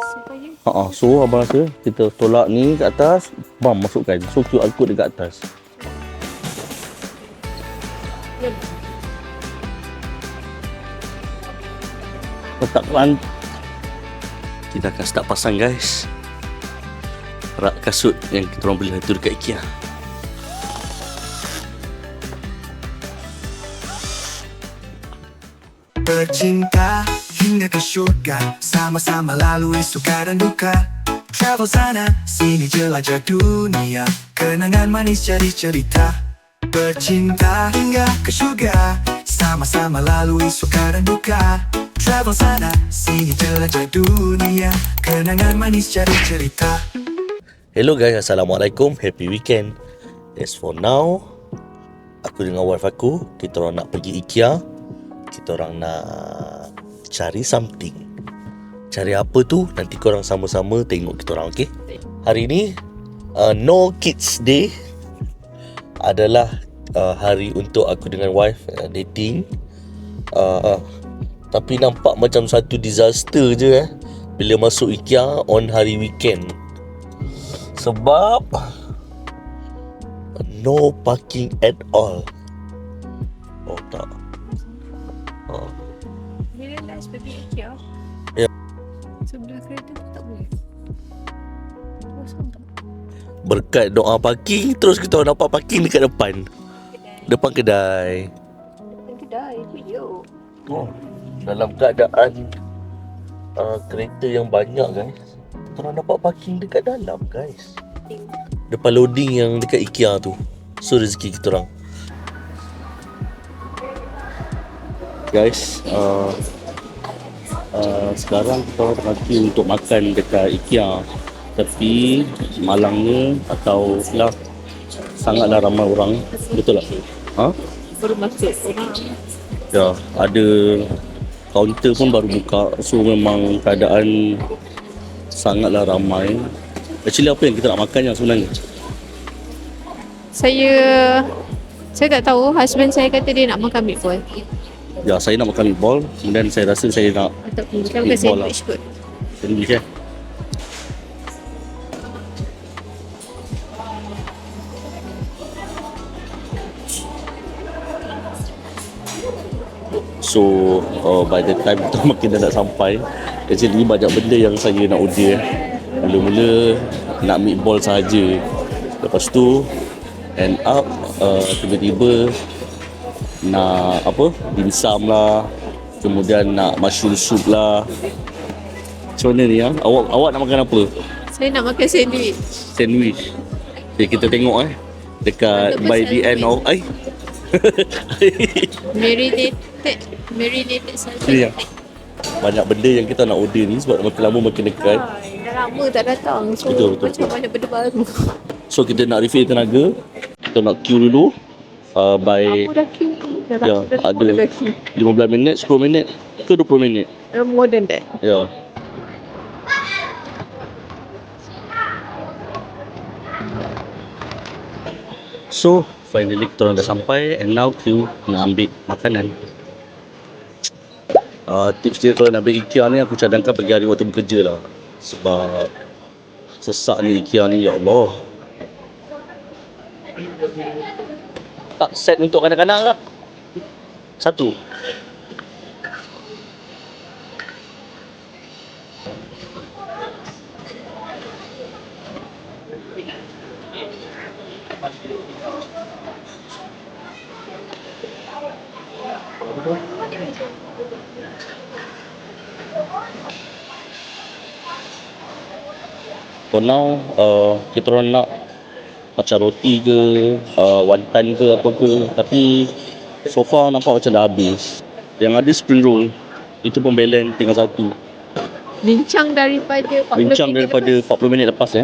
supaya So abang rasa kita tolak ni kat atas, bam masukkan. So QR code dekat atas. Letak pelan. Kita akan start pasang guys. Rak kasut yang kita orang beli itu dekat IKEA. Bercinta hingga ke syurga, sama-sama lalui suka dan duka. Travel sana sini jelajah dunia, kenangan manis jadi cerita. Bercinta hingga ke syurga, sama-sama lalui suka dan duka. Travel sana sini jelajah dunia, kenangan manis jadi cerita. Hello guys, Assalamualaikum, happy weekend. As for now, aku dengan wife aku, kita orang nak pergi IKEA. Kita orang nak cari something. Cari apa tu, nanti korang sama-sama tengok kita orang, okay? Hari ni, No Kids Day adalah hari untuk aku dengan wife dating. Tapi nampak macam satu disaster je bila masuk IKEA on hari weekend. Sebab no parking at all. Oh tak. bila last pergi IKEA, Ya. sebelah kereta tu tak boleh. Kosong tak? Berkat doa parking, terus kita orang dapat parking dekat depan. Depan kedai. Depan kedai video. Oh, dalam keadaan kereta yang banyak guys, kita orang dapat parking dekat dalam guys. Depan loading yang dekat IKEA tu. So rezeki kita orang. Guys, sekarang kita orang tengah queue untuk makan dekat IKEA. Tapi malangnya atau lah sangatlah ramai orang. Betul tak? Baru masuk orang. Ya, ada kaunter pun baru buka. So memang keadaan sangatlah ramai. Actually apa yang kita nak makan yang sebenarnya? Saya tak tahu. Husband saya kata dia nak makan meatball. Ya, saya nak makan meatball. Kemudian saya rasa saya nak Ataupun kita makan meatball sandwich kot. sandwich So by the time kita makin dah nak sampai, actually banyak benda yang saya nak order. Mula-mula nak meatball sahaja. Lepas tu end up tiba-tiba nak apa, dimsum lah. Kemudian nak mushroom soup lah. Macam mana ni ya? Awak nak makan apa? Saya nak makan sandwich. Sandwich. Okay, kita tengok dekat Untuk by the pasal end of Marinated salted Ni ya. egg. Banyak benda yang kita nak order ni sebab makin lama makin dekat. Dah lama tak datang. So Betul. banyak benda baru. So kita nak refill tenaga. Kita nak queue dulu. By Aku dah queue. ya, ada dah queue. 15 minit, 10 minit ke 20 minit. More than that. Ya. So finally kita orang dah sampai and now queue nak ambil makanan. Tips dia kalau nak ambil IKEA ni, aku cadangkan pergi hari waktu bekerja lah. Sebab sesak ni IKEA ni, ya Allah. Tak set untuk kanak-kanak lah. Satu. For now, kita orang nak macam roti ke, wonton ke apa ke. Tapi so far nampak macam dah habis. Yang ada spring roll, itu pun balance tinggal satu. Bincang daripada 40 minit lepas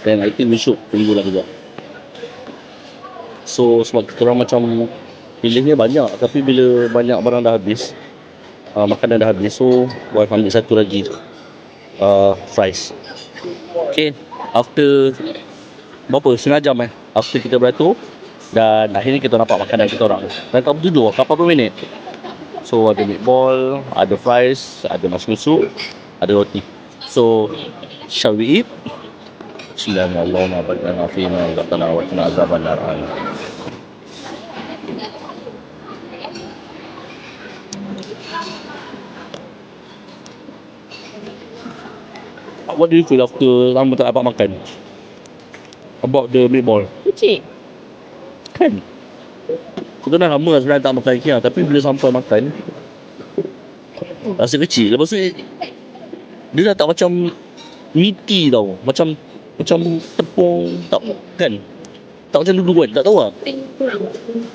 Dan I think we should tunggu lah juga. So sebab kita orang macam pilihnya banyak, tapi bila banyak barang dah habis, makanan dah habis, so wife ambil satu lagi fries. Okay, after berapa? Setengah jam after kita beratur, dan akhirnya kita dapat makanan kita orang. Dan tak berjudul, 40 minit. So ada meatball, ada fries, ada mushroom soup, ada roti. So, shall we eat? Bismillahirrahmanirrahim. Barakana fina wa qina wa qina azaban nar. What do you feel after lama tak dapat makan? About the meatball? Kecil. Kan? Kita dah lama sebenarnya tak makan IKEA, tapi bila sampai makan rasa kecil. Lepas tu dia dah tak macam meaty tau. Macam tepung tak kan? Tak macam dulu kan? Tak tahu lah.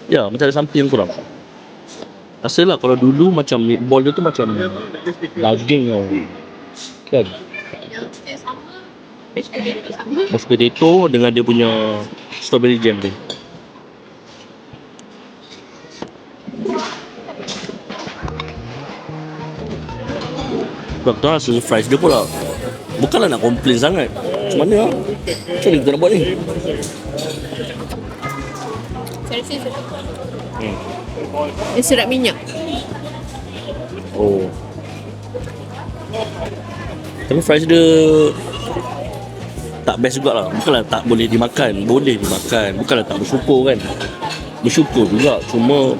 Ya, macam ada something yang kurang. Rasalah kalau dulu macam meatball dia tu macam daging tau. Kan? Mashed potato dengan dia punya strawberry jam dia. Sebab tu rasa fries dia pula bukanlah nak complain sangat. Macam mana lah? Macam mana kita nak buat ni? Dia sedap minyak. Oh. Tapi fries dia tak best jugalah. Bukanlah tak boleh dimakan. Boleh dimakan. Bukanlah tak bersyukur kan. Bersyukur juga. Cuma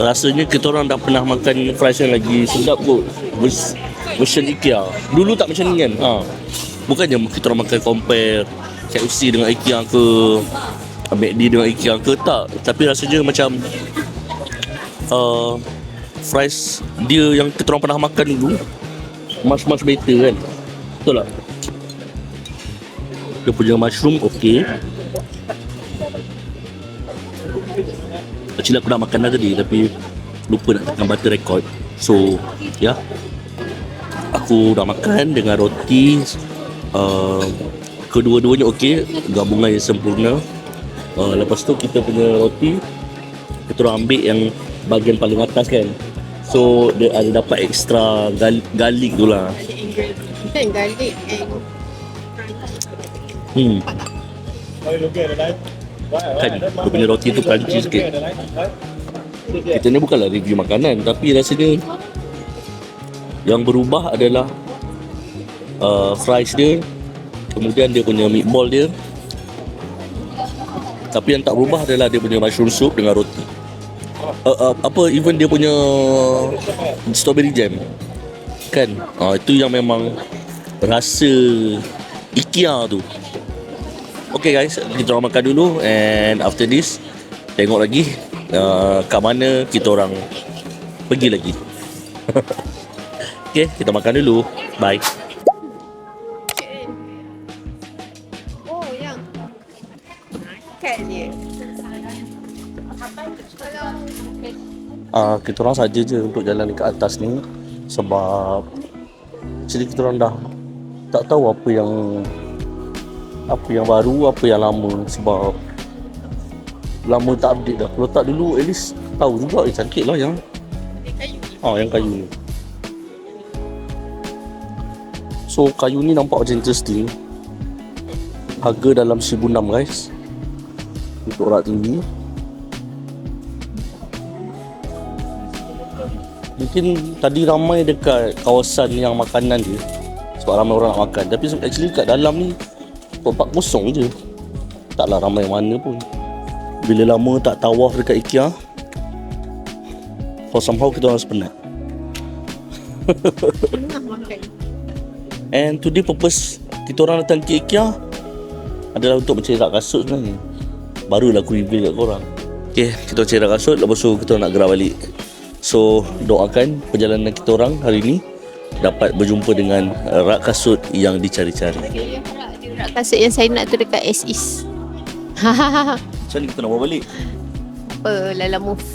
rasanya kita orang dah pernah makan fries yang lagi sedap kot. Version IKEA. Dulu tak macam ni kan. Bukannya kita orang makan compare KFC dengan IKEA ke, McD dengan IKEA ke, tak. Tapi rasanya macam fries dia yang kita orang pernah makan dulu much better kan. Betul tak? Dia punya mushroom okey. Actually aku nak makan dah tadi tapi lupa nak tekan button record. So ya, aku dah makan dengan roti. Kedua-duanya okey, gabungan yang sempurna. Lepas tu kita punya roti kita orang ambil yang bahagian paling atas kan. So dia ada dapat extra garlic tu lah. Kan garlic and kan dia punya roti tu crunchy sikit. Kita ni bukanlah review makanan, tapi rasanya yang berubah adalah fries dia, kemudian dia punya meatball dia. Tapi yang tak berubah adalah dia punya mushroom soup dengan roti. Even dia punya strawberry jam kan, itu yang memang rasa IKEA tu. Okay guys, kita orang makan dulu. And after this, tengok lagi kat mana kita orang pergi lagi. Okay, kita makan dulu. Bye. oh yang makan dia. Kita orang saja je untuk jalan dekat atas ni. Sebab actually kita orang dah tak tahu apa yang baru, apa yang lama. Sebab lama tak update dah. Kalau tak dulu at least tahu juga. Cantik lah yang yang kayu ni. So kayu ni nampak macam interesting. Harga dalam 1,600 guys untuk rak tinggi. Mungkin tadi ramai dekat kawasan yang makanan dia sebab ramai orang nak makan. Tapi actually kat dalam ni tempat kosong je. Taklah ramai mana pun. Bila lama tak tawaf dekat IKEA, for somehow kita orang sepenat. Tengah makan. And today purpose kita orang datang ke IKEA adalah untuk mencari rak kasut sebenarnya. Barulah aku reveal kat korang. Okay, kita cari rak kasut, lepas tu kita nak gerak balik. So doakan perjalanan kita orang hari ni dapat berjumpa dengan rak kasut yang dicari-cari. Rak kasut yang saya nak tu dekat SIS. Macam ni kita nak bawa balik? Apa Lala Move.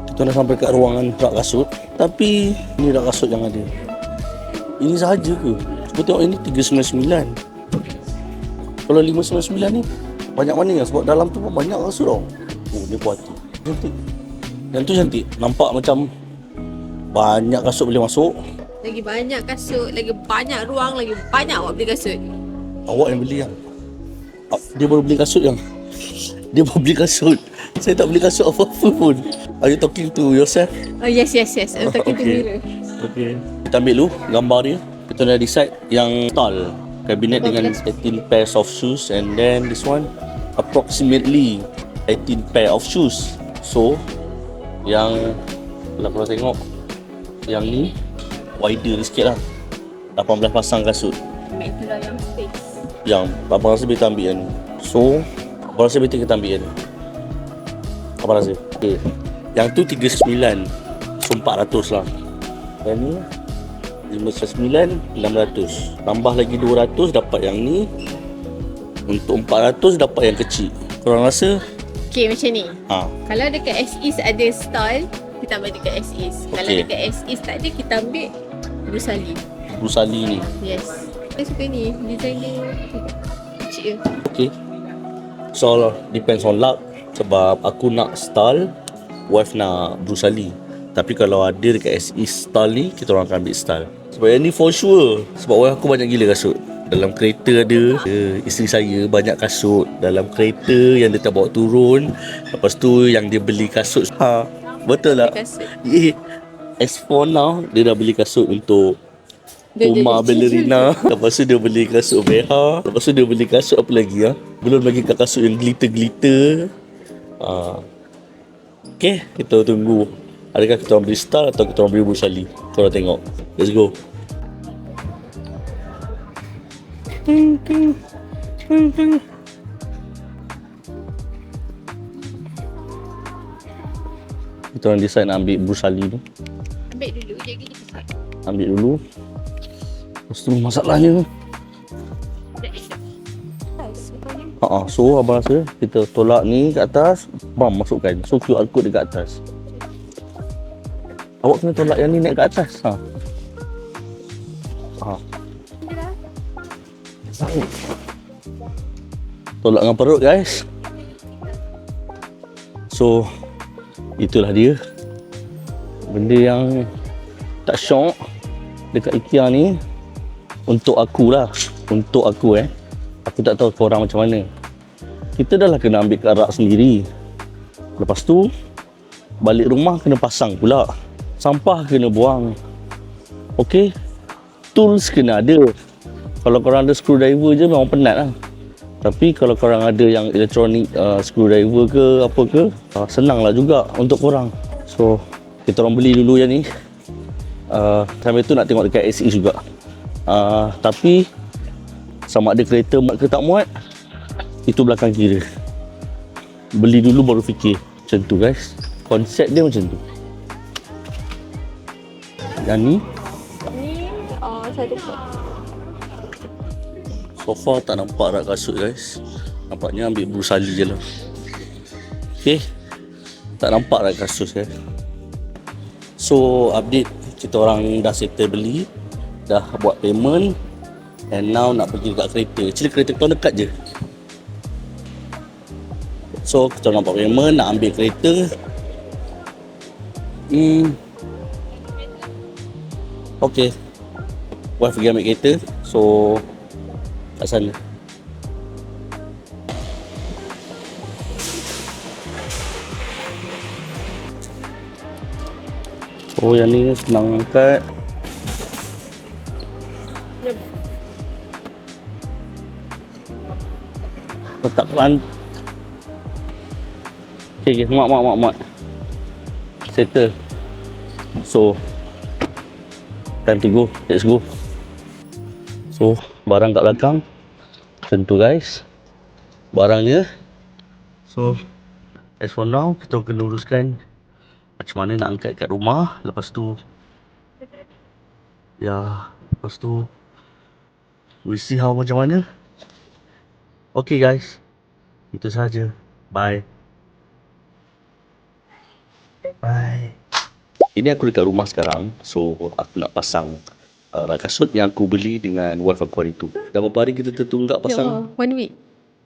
Kita dah sampai kat ruangan rak kasut. Tapi ni rak kasut yang ada. Ini sahaja ke? Cuba tengok ini 399. Kalau 599 ni banyak mana yang sebab dalam tu pun banyak kasut tau. Oh, dia puas hati. Cantik. Yang tu cantik. Nampak macam banyak kasut boleh masuk. Lagi banyak kasut, lagi banyak ruang, lagi banyak awak beli kasut. Awak yang beli yang dia baru beli kasut yang. Dia baru beli kasut. Saya tak beli kasut apa-apa pun. Are you talking to yourself? Oh yes. I'm talking to Okay. mirror. Okay. Kita ambil dulu gambar dia. Kita dah decide yang tall cabinet dengan 18 pairs of shoes, and then this one approximately 18 pair of shoes. So yang kalau korang tengok yang ni wider sikit lah, 18 pasang kasut. Itulah yang space. Yang abang rasa kita ambil yang ni. So abang rasa better kita ambil yang ni. Abang rasa okay. Yang tu 39, so 400 lah. Yang ni 59, 600. Tambah lagi 200 dapat yang ni. Untuk 400 dapat yang kecil. Korang rasa? Okay, macam ni. Ha. Kalau dekat SES ada stall, kita ambil dekat SES. Kalau Okay. dekat SES tak ada, kita ambil Bruce Ali. Bruce Ali ni. Yes. Saya suka ni, design dia kecil je. Okay. So depends on luck. Sebab aku nak style, wife nak Bruce Ali. Tapi kalau ada dekat SE style ni, kita orang akan ambil style. Sebab yang ni for sure. Sebab wife aku banyak gila kasut. Dalam kereta ada, isteri saya banyak kasut. Dalam kereta yang dia tak bawa turun. Lepas tu yang dia beli kasut. Ha, betul tak? Kasut. As for now, dia dah beli kasut untuk Puma ballerina. Lepas tu dia beli kasut BH. Lepas tu dia beli kasut apa lagi ya? Belum lagi kasut yang glitter-glitter. Okay, kita tunggu. Adakah kita orang beli Star atau kita orang beli Bruce Ali? Korang tengok. Let's go. Kita orang decide nak ambil Bruce Ali ni. Ambil dulu, jadi kita start. Ambil dulu. Lepas tu masalahnya, so abang rasa kita tolak ni kat atas, bam masukkan. So QR code dekat atas. Awak kena tolak yang ni naik kat atas. Tolak dengan perut guys. So itulah dia. Benda yang tak syok dekat IKEA ni untuk aku lah. Untuk aku aku tak tahu korang macam mana. Kita dah lah kena ambil karak sendiri. Lepas tu balik rumah kena pasang pula. Sampah kena buang. Okay, tools kena ada. Kalau korang ada screwdriver je memang penat lah. Tapi kalau korang ada yang electronic screwdriver ke apa ke, senang lah juga untuk korang. So kita orang beli dulu yang ni. Sampai tu nak tengok dekat SE juga. Tapi sama ada kereta muat ke tak muat, itu belakang kira. Beli dulu baru fikir. Macam tu guys. Konsep dia macam tu. Yang ni Ni satu pot. so far tak nampak rak kasut guys. Nampaknya ambil Bruce Ali je lah. Okay, tak nampak rak kasut guys. So update, kita orang dah settle beli, dah buat payment, and now nak pergi dekat kereta. Actually kereta kita dekat je. So kita orang buat payment, nak ambil kereta. Okay, wife pergi ambil kereta. So kat sana. Oh yang ni senang angkat. Letak pelan. Okay, mak. Settle. So time to go. Let's go. So barang kat belakang. Macam tu guys barangnya. So as for now, kita kena uruskan macam mana nak angkat kat rumah. Lepas tu we see how macam mana. Okay guys, itu saja. Bye. Ini aku dekat rumah sekarang. So aku nak pasang rak kasut yang aku beli dengan wife aku hari tu. Dah berapa hari kita tertunggak pasang? 1 week.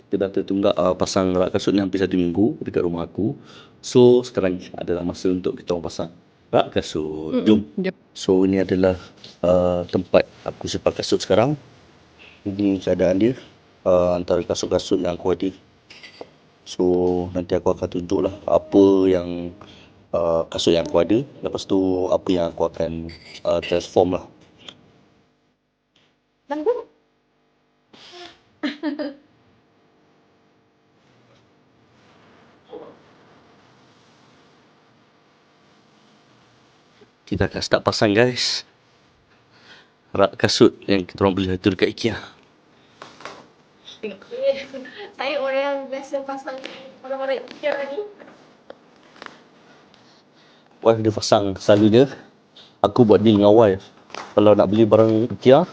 Kita dah tertunggak pasang rak kasut ni hampir 1 minggu dekat rumah aku. So sekarang adalah masa untuk kita orang pasang rak kasut. Jom. Yep. So ini adalah tempat aku simpan kasut sekarang. Ini keadaan dia, antara kasut-kasut yang aku ada. So nanti aku akan tunjuk lah apa yang kasut yang aku ada. Lepas tu apa yang aku akan transform lah. Tangguh. Kita akan start pasang guys. Rak kasut yang kita orang beli tu dekat IKEA. Saya orang yang biasa pasang orang-orang IKEA ni. Wife dia pasang selalunya. Aku buat deal dengan wife. Kalau nak beli barang IKEA,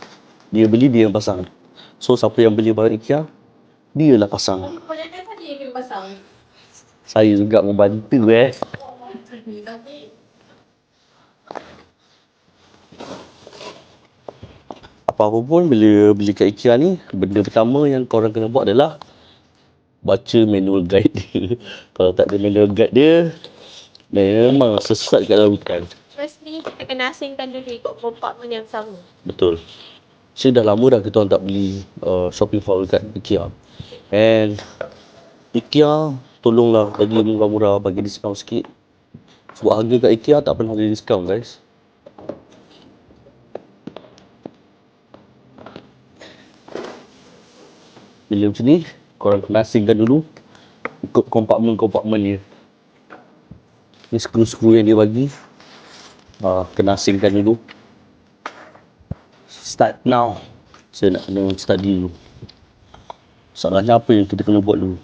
dia beli, dia yang pasang. So siapa yang beli barang IKEA, dia lah pasang. Kau jangan tadi yang pasang. Saya juga membantu Tapi apa-apa pun bila beli kat IKEA ni, benda pertama yang korang kena buat adalah baca manual guide dia. Kalau tak ada manual guide dia, memang sesat kat dalam hutan. firstly kita kena asingkan dulu ikut compartment yang sama. Betul. Saya dah lama dah kita orang tak beli shopping haul kat IKEA. And IKEA tolonglah bagi murah-murah, bagi diskaun sikit. Sebab harga kat IKEA tak pernah ada diskaun guys. Bila macam ni, korang kena asingkan dulu ikut kompartmen-kompartmen dia. Ni skru-skru yang dia bagi, kena asingkan dulu. Start now. Saya nak kena study dulu. Salahnya apa yang kita kena buat dulu.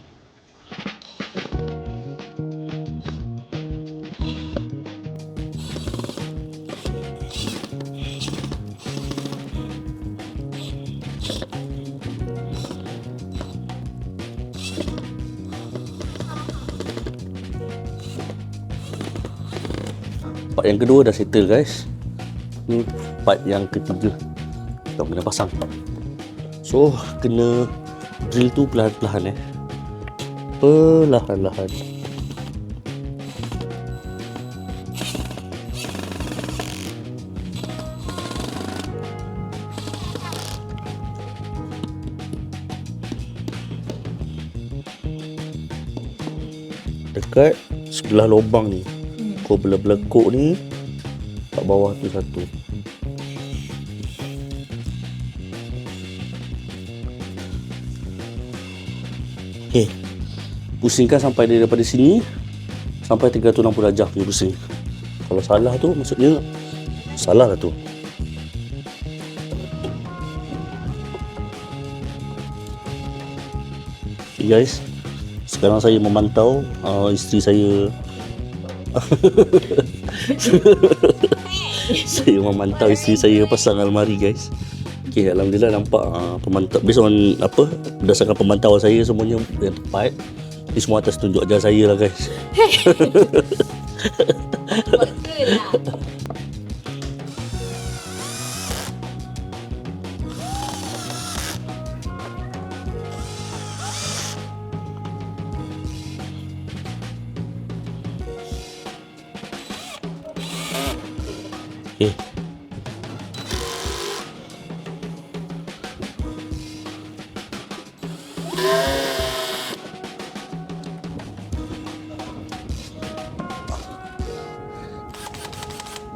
Part yang kedua dah settle guys. Ni part yang ketiga. Kita kena pasang. So kena drill tu perlahan-lahan perlahan-lahan. Dekat sebelah lubang ni, kau belekuk ni kat bawah tu satu. Okay, pusingkan sampai dia daripada sini sampai 360 darjah punya pusing. Kalau salah tu maksudnya salah lah tu. Okay guys, sekarang saya memantau isteri saya. Saya memantau isteri saya pasang almari guys. Okay, alhamdulillah nampak pemantau based on apa, berdasarkan pemantauan saya semuanya yang tepat. Ini semua atas tunjuk ajar saya lah guys. Betul lah. Okay.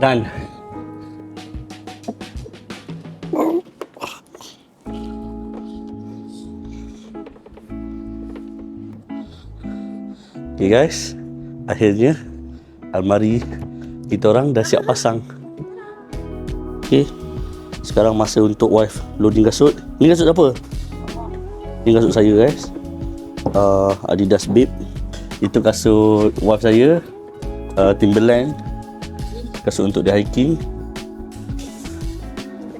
Done. Okay guys, akhirnya almari kita orang dah siap pasang. Okay, sekarang masa untuk wife loading kasut. Ni kasut apa? Ni kasut saya guys, Adidas Babe. Itu kasut wife saya, Timberland. Kasut untuk dia hiking.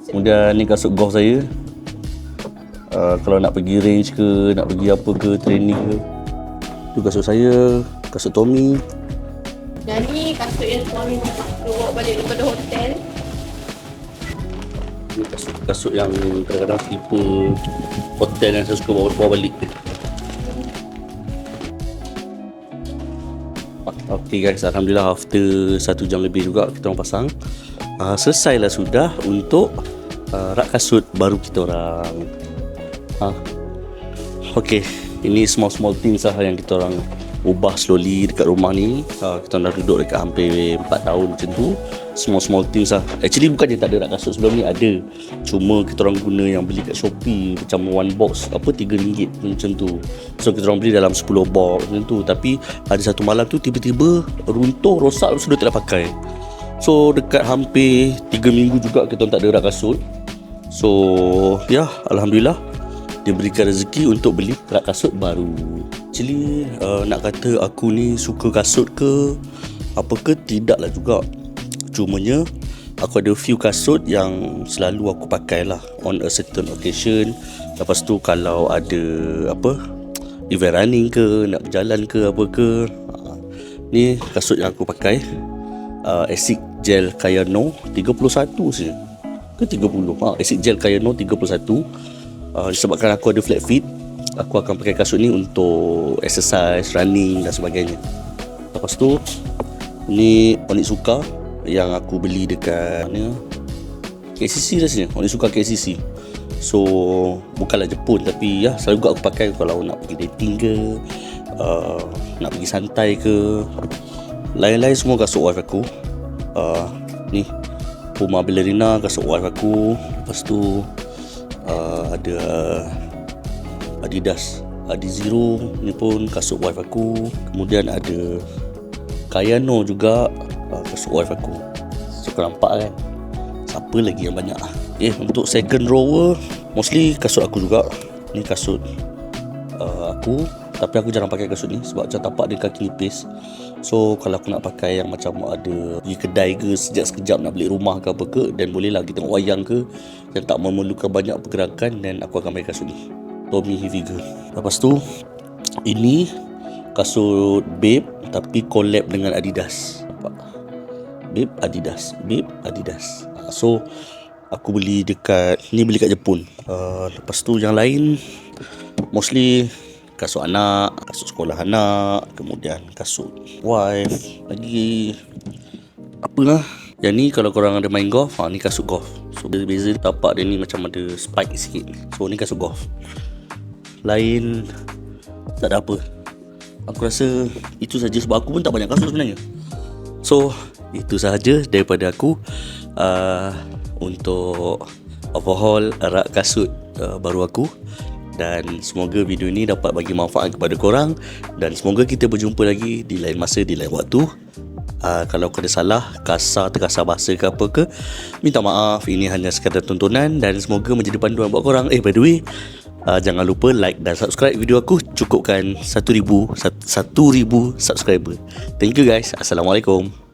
Kemudian ni kasut golf saya, kalau nak pergi range ke, nak pergi apa ke, training ke. Tu kasut saya, kasut Tommy. Dan ni kasut yang suami bawa balik daripada hotel. Ni kasut yang kadang-kadang slipper hotel yang saya suka bawa balik. Okay guys, alhamdulillah after 1 jam lebih juga kita orang pasang. Selesailah sudah untuk rak kasut baru kita orang. Okay, ini small things lah yang kita orang ubah slowly dekat rumah ni. Kita dah duduk dekat hampir 4 tahun macam tu. Small things lah. Actually bukannya tak ada rak kasut sebelum ni, ada. Cuma kita orang guna yang beli kat Shopee, macam one box RM3 macam tu. So kita orang beli dalam 10 box macam tu. Tapi ada satu malam tu tiba-tiba runtuh, rosak, sudah tak nak pakai. So dekat hampir 3 minggu juga kita orang tak ada rak kasut. So ya, alhamdulillah diberikan rezeki untuk beli rak kasut baru. Actually nak kata aku ni suka kasut ke apa ke, tidaklah juga. Cumanya aku ada few kasut yang selalu aku pakai lah on a certain occasion. Lepas tu kalau ada apa, event running ke, nak berjalan ke apa ke, ni kasut yang aku pakai. Asics Gel Kayano 31 saja ke 30. Asics Gel Kayano 31. Disebabkan aku ada flat feet, aku akan pakai kasut ni untuk exercise, running dan sebagainya. Lepas tu ni Onitsuka yang aku beli dekat mana, KCC rasanya, Onitsuka KCC. So bukanlah Jepun, tapi ya selalu juga aku pakai kalau nak pergi dating ke, nak pergi santai ke. Lain-lain semua kasut wife aku. Ni Puma Ballerina, kasut wife aku. Lepas tu ada Adidas Adizero, ni pun kasut wife aku. Kemudian ada Kayano juga, kasut wife aku. So kau nampak kan, siapa lagi yang banyak. Untuk second rower mostly kasut aku juga. Ni kasut aku, tapi aku jarang pakai kasut ni sebab macam tapak dia kaki nipis. So kalau aku nak pakai yang macam ada pergi kedai ke, sekejap nak beli rumah ke apa ke, dan boleh lah kita tengok wayang ke, yang tak memerlukan banyak pergerakan, dan aku akan pakai kasut ni, Tommy Hilfiger. Lepas tu ini kasut Babe tapi collab dengan Adidas. Nampak? Babe Adidas. So aku beli dekat ni, beli kat Jepun. Lepas tu yang lain mostly kasut anak, kasut sekolah anak, kemudian kasut wife, lagi apalah. Yang ni kalau korang ada main golf, ni kasut golf. So beza tapak dia ni macam ada spike sikit. So ni kasut golf. Lain tak ada apa. Aku rasa itu saja sebab aku pun tak banyak kasut sebenarnya. So itu sahaja daripada aku untuk overhaul rak kasut baru aku. Dan semoga video ini dapat bagi manfaat kepada korang, dan semoga kita berjumpa lagi di lain masa, di lain waktu. Kalau ada salah, kasar, terkasar bahasa ke apa ke, minta maaf. Ini hanya sekadar tontonan dan semoga menjadi panduan buat korang. By the way, jangan lupa like dan subscribe video aku. Cukupkan 1,000 subscriber. Thank you guys. Assalamualaikum.